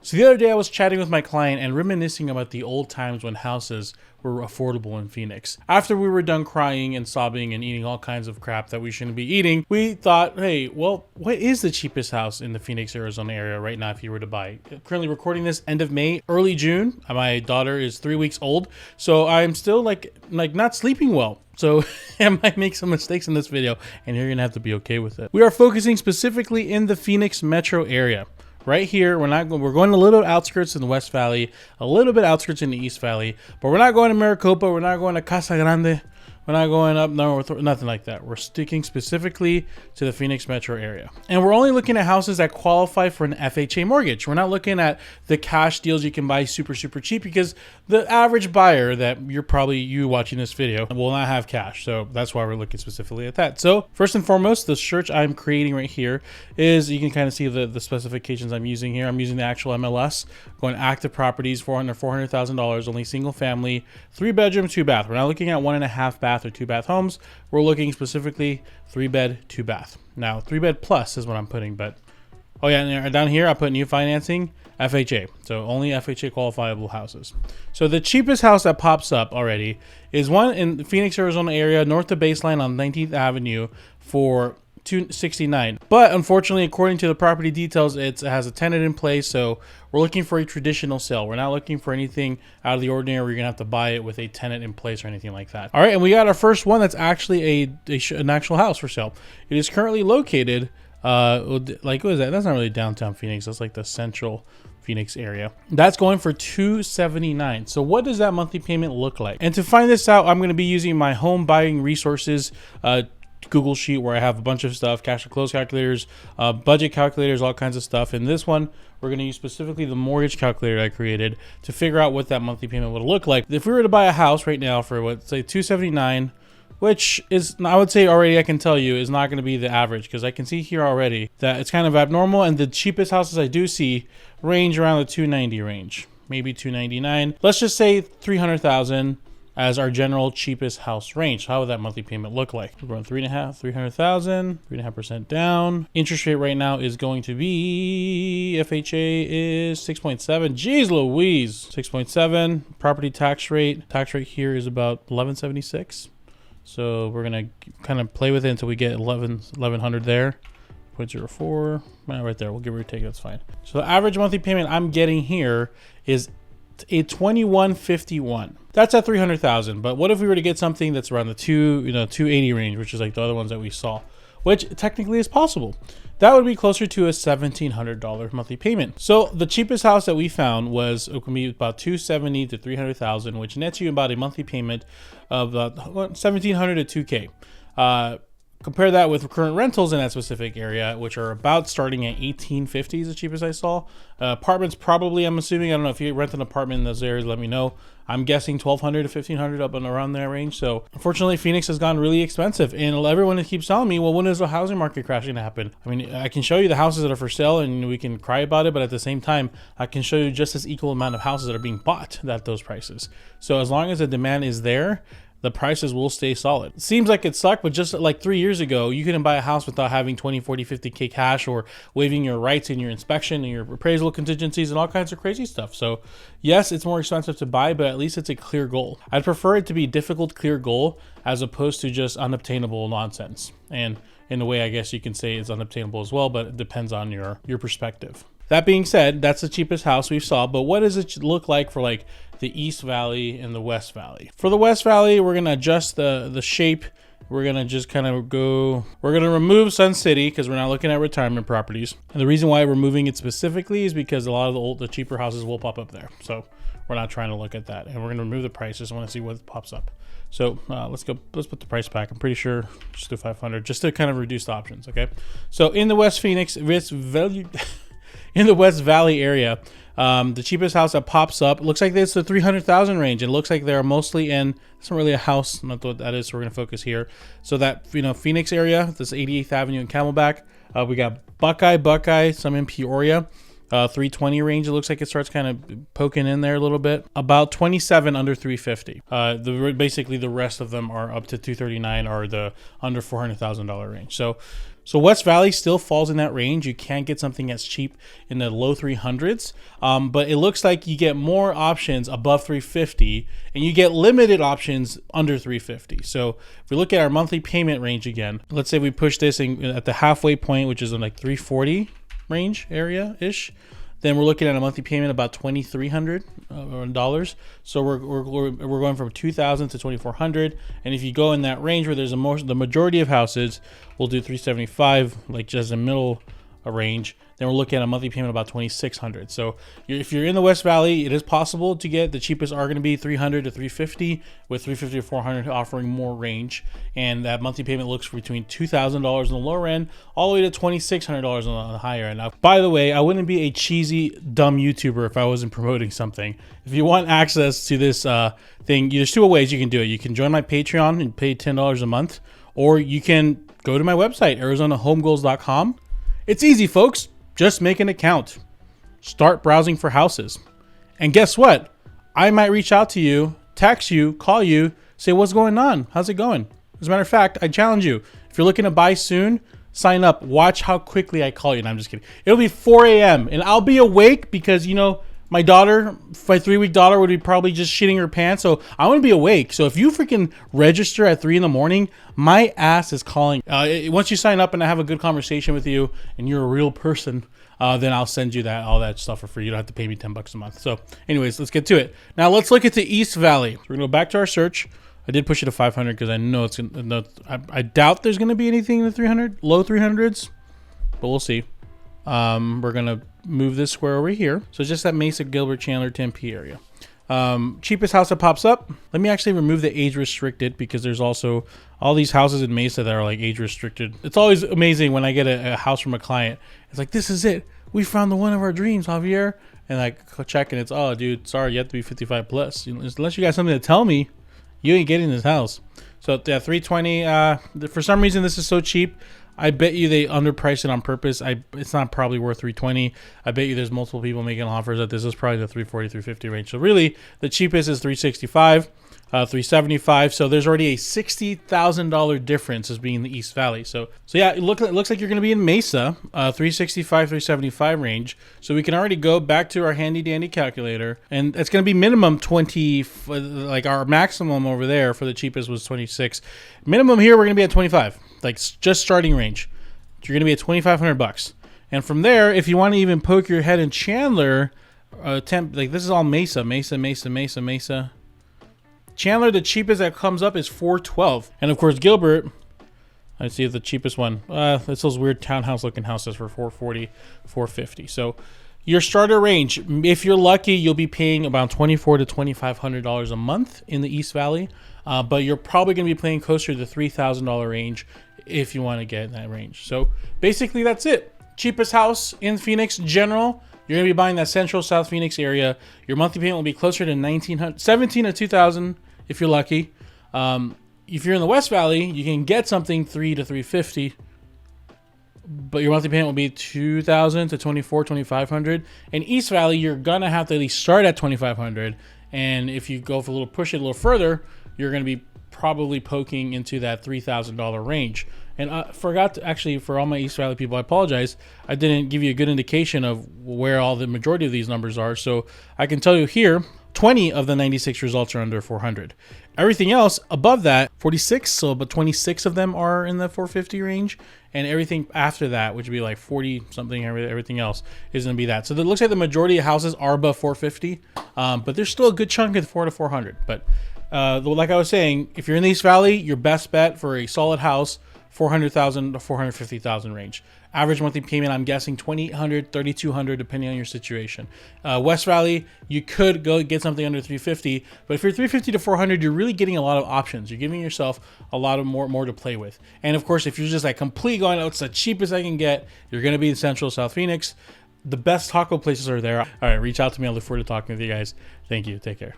So the other day I was chatting with my client and reminiscing about the old times when houses were affordable in Phoenix. After we were done crying and sobbing and eating all kinds of crap that we shouldn't be eating, we thought, hey, well, what is the cheapest house in the Phoenix, Arizona area right now if you were to buy? Currently recording this end of May, early June. My daughter is 3 weeks old, so I'm still like not sleeping well. So I might make some mistakes in this video and you're gonna have to be okay with it. We are focusing specifically in the Phoenix metro area. Right here, we're going a little outskirts in the West Valley, a little bit outskirts in the East Valley, but we're not going to Maricopa, we're not going to Casa Grande, we're not going up north, nothing like that. We're sticking specifically to the Phoenix metro area. And we're only looking at houses that qualify for an FHA mortgage. We're not looking at the cash deals you can buy super cheap, because the average buyer that you watching this video will not have cash. So that's why we're looking specifically at that. So first and foremost, the search I'm creating right here is, you can kind of see the specifications I'm using here. I'm using the actual MLS, going active properties, $400,000, only single family, 3 bedroom, 2 bath. We're not looking at 1.5 bath or 2 bath homes. We're looking specifically 3 bed, 2 bath. Now 3 bed plus is what I'm putting, but oh yeah, and down here I put new financing, FHA. So only FHA qualifiable houses. So the cheapest house that pops up already is one in the Phoenix, Arizona area, north of Baseline on 19th Avenue for $269. But unfortunately, according to the property details, it has a tenant in place, so we're looking for a traditional sale. We're not looking for anything out of the ordinary where you're gonna have to buy it with a tenant in place or anything like that. All right, and we got our first one that's actually an actual house for sale. It is currently located like, what is that? That's not really downtown Phoenix, that's like the central Phoenix area. That's going for $279. So what does that monthly payment look like? And to find this out, I'm going to be using my home buying resources Google sheet, where I have a bunch of stuff, cash to close calculators, budget calculators, all kinds of stuff. In this one, we're going to use specifically the mortgage calculator I created to figure out what that monthly payment would look like. If we were to buy a house right now for, what, say $279, which is, I would say already, I can tell you, is not going to be the average, because I can see here already that it's kind of abnormal, and the cheapest houses I do see range around the 290 range, maybe 299. Let's just say 300,000 as our general cheapest house range. How would that monthly payment look like? We're going 300,000, 3.5% down. Interest rate right now is going to be, FHA is 6.7. Jeez Louise, 6.7. Property tax rate here is about 1176. So we're gonna kind of play with it until we get 1100 there. 0.04, right there, we'll give or take, that's fine. So the average monthly payment I'm getting here is a $2151. That's at 300,000. But what if we were to get something that's around the 280 range, which is like the other ones that we saw, which technically is possible? That would be closer to a $1,700 monthly payment. So the cheapest house that we found was, it could be about 270 to 300,000, which nets you about a monthly payment of 1,700 to 2K. Compare that with current rentals in that specific area, which are about starting at 1850 is the cheapest I saw. Apartments probably, I'm assuming, I don't know if you rent an apartment in those areas, let me know. I'm guessing 1,200 to 1,500 up and around that range. So unfortunately, Phoenix has gone really expensive, and everyone keeps telling me, well, when is the housing market crash going to happen? I mean, I can show you the houses that are for sale and we can cry about it, but at the same time, I can show you just as equal amount of houses that are being bought at those prices. So as long as the demand is there, the prices will stay solid. It seems like it sucked, but just like 3 years ago, you couldn't buy a house without having 20, 40, 50K cash, or waiving your rights in your inspection and your appraisal contingencies and all kinds of crazy stuff. So yes, it's more expensive to buy, but at least it's a clear goal. I'd prefer it to be a difficult, clear goal as opposed to just unobtainable nonsense. And in a way, I guess you can say it's unobtainable as well, but it depends on your perspective. That being said, that's the cheapest house we saw, but what does it look like for like the East Valley and the West Valley? For the West Valley, we're gonna adjust the shape. We're gonna just kind of we're gonna remove Sun City because we're not looking at retirement properties. And the reason why we're moving it specifically is because a lot of the cheaper houses will pop up there. So we're not trying to look at that. And we're gonna remove the prices. I wanna see what pops up. So let's put the price back. I'm pretty sure just do 500 just to kind of reduce the options, okay? So in the West in the West Valley area, the cheapest house that pops up looks like it's the 300,000 range. It looks like they're mostly in, it's not really a house, not what that is, so we're gonna focus here. So that, Phoenix area, this 88th Avenue and Camelback, we got Buckeye, some in Peoria, 320 range. It looks like it starts kind of poking in there a little bit. About 27 under 350. Basically the rest of them are up to 239 or the under $400,000 range. So So West Valley still falls in that range. You can't get something as cheap in the low 300s, but it looks like you get more options above 350, and you get limited options under 350. So if we look at our monthly payment range again, let's say we push this in at the halfway point, which is in like 340 range area ish. Then we're looking at a monthly payment about $2,300. So we're going from 2,000 to 2,400. And if you go in that range where there's the majority of houses, we'll do 375, like just a middle range. Then we're looking at a monthly payment about 2,600. So if you're in the West Valley, it is possible to get. The cheapest are going to be 300 to 350, with 350 to 400 offering more range. And that monthly payment looks between $2,000 on the lower end, all the way to $2,600 on the higher end. Now, by the way, I wouldn't be a cheesy, dumb YouTuber if I wasn't promoting something. If you want access to this thing, there's two ways you can do it. You can join my Patreon and pay $10 a month, or you can go to my website, ArizonaHomeGoals.com. It's easy, folks. Just make an account. Start browsing for houses. And guess what? I might reach out to you, text you, call you, say, what's going on? How's it going? As a matter of fact, I challenge you. If you're looking to buy soon, sign up. Watch how quickly I call you. And I'm just kidding. It'll be 4 a.m. and I'll be awake because, my 3-week daughter would be probably just shitting her pants. So I want to be awake. So if you freaking register at 3 in the morning, my ass is calling. Once you sign up and I have a good conversation with you and you're a real person, then I'll send you all that stuff for free. You don't have to pay me $10 a month. So anyways, let's get to it. Now let's look at the East Valley. So we're going to go back to our search. I did push it to 500 because I know it's going to, I doubt there's going to be anything in the 300, low 300s, but we'll see. We're going to move this square over here. So it's just that Mesa, Gilbert, Chandler, Tempe area. Cheapest house that pops up. Let me actually remove the age restricted because there's also all these houses in Mesa that are like age restricted. It's always amazing when I get a house from a client. It's like, this is it. We found the one of our dreams, Javier. And I check and it's, oh, dude, sorry, you have to be 55 plus. Unless you got something to tell me, you ain't getting this house. So yeah, 320. For some reason, this is so cheap. I bet you they underpriced it on purpose. It's not probably worth 320. I bet you there's multiple people making offers that this is probably the 340, 350 range. So really, the cheapest is 365, 375. So there's already a $60,000 difference as being in the East Valley. So yeah, it looks like you're going to be in Mesa, 365, 375 range. So we can already go back to our handy dandy calculator, and it's going to be minimum 20. Like our maximum over there for the cheapest was 26. Minimum here, we're going to be at 25. Like just starting range, you're going to be at $2,500. And from there, if you want to even poke your head in Chandler, like this is all Mesa. Chandler, the cheapest that comes up is $412. And of course, Gilbert, I see the cheapest one. It's those weird townhouse looking houses for $440, $450. So your starter range, if you're lucky, you'll be paying about $2,400 to $2,500 a month in the East Valley. But you're probably going to be paying closer to the $3,000 range if you want to get in that range. So basically that's it. Cheapest house in Phoenix general. You're going to be buying that central South Phoenix area. Your monthly payment will be closer to $1,700 to $2,000 if you're lucky. If you're in the West Valley, you can get something $300 to $350, but your monthly payment will be $2,000 to $2,400, $2,500. In East Valley, you're going to have to at least start at $2,500. And if you go for push it a little further, you're going to be probably poking into that $3,000 range. And I forgot to actually, for all my East Valley people, I apologize. I didn't give you a good indication of where all the majority of these numbers are. So I can tell you here, 20 of the 96 results are under 400. Everything else above that, 46. So, but 26 of them are in the 450 range. And everything after that, which would be like 40 something, everything else is going to be that. So it looks like the majority of houses are above 450. But there's still a good chunk of 400 to 400. But like I was saying, if you're in the East Valley, your best bet for a solid house, $400,000 to $450,000 range. Average monthly payment, I'm guessing $2,800, $3,200, depending on your situation. West Valley, you could go get something under $350, but if you're $350 to $400, you're really getting a lot of options. You're giving yourself a lot of more to play with. And of course, if you're just like completely going, oh, it's the cheapest I can get, you're going to be in Central South Phoenix. The best taco places are there. All right, reach out to me. I look forward to talking with you guys. Thank you. Take care.